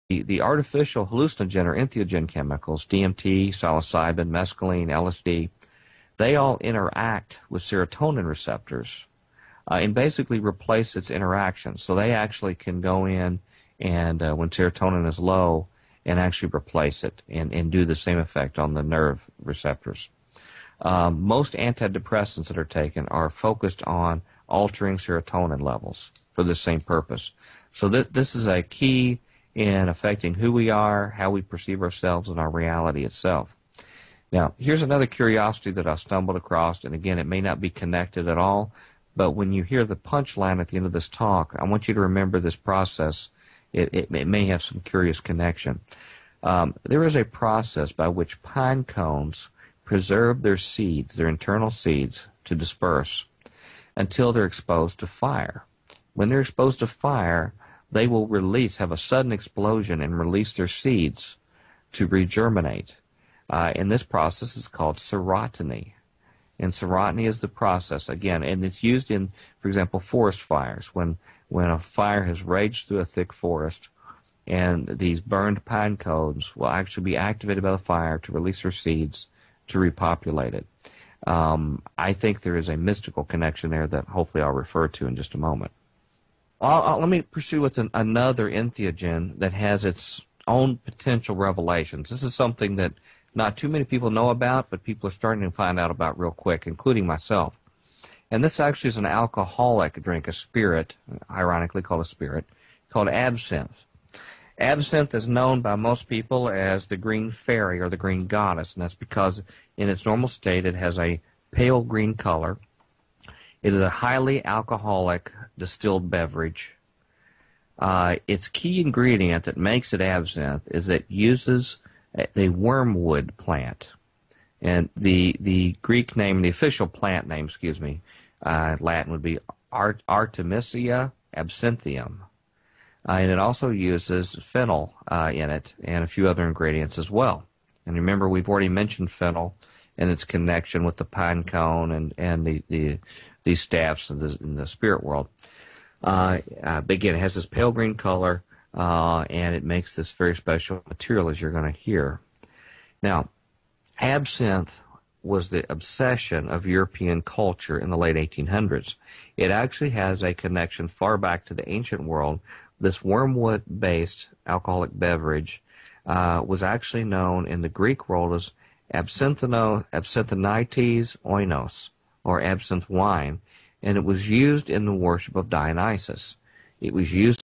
The artificial hallucinogen or entheogen chemicals, DMT, psilocybin, mescaline, LSD, they all interact with serotonin receptors and basically replace its interaction. So they actually can go in and when serotonin is low and actually replace it and do the same effect on the nerve receptors. Most antidepressants that are taken are focused on altering serotonin levels for the same purpose. So this is a key in affecting who we are, how we perceive ourselves, and our reality itself. Now, here's another curiosity that I stumbled across, and again, it may not be connected at all, but when you hear the punchline at the end of this talk, I want you to remember this process. It may have some curious connection. There is a process by which pine cones preserve their seeds, their internal seeds, to disperse until they're exposed to fire. When they're exposed to fire, they will have a sudden explosion and release their seeds to regerminate. And this process is called serotiny. And serotiny is the process, again, and it's used in, for example, forest fires. When a fire has raged through a thick forest, and these burned pine cones will actually be activated by the fire to release their seeds to repopulate it. I think there is a mystical connection there that hopefully I'll refer to in just a moment. Let me pursue with another entheogen that has its own potential revelations. This is something that not too many people know about, but people are starting to find out about real quick, including myself. And this actually is an alcoholic drink, a spirit, ironically called a spirit, called absinthe. Absinthe is known by most people as the green fairy or the green goddess, and that's because in its normal state it has a pale green color. It is a highly alcoholic distilled beverage. Its key ingredient that makes it absinthe is it uses the wormwood plant. And the Greek name, the official plant name, Latin would be Artemisia absinthium. And it also uses fennel in it and a few other ingredients as well. And remember, we've already mentioned fennel and its connection with the pine cone and these staffs in the spirit world. But again, it has this pale green color, and it makes this very special material, as you're going to hear. Now, absinthe was the obsession of European culture in the late 1800s. It actually has a connection far back to the ancient world. This wormwood-based alcoholic beverage was actually known in the Greek world as absinthites oinos, or absinthe wine, and it was used in the worship of Dionysus. It was used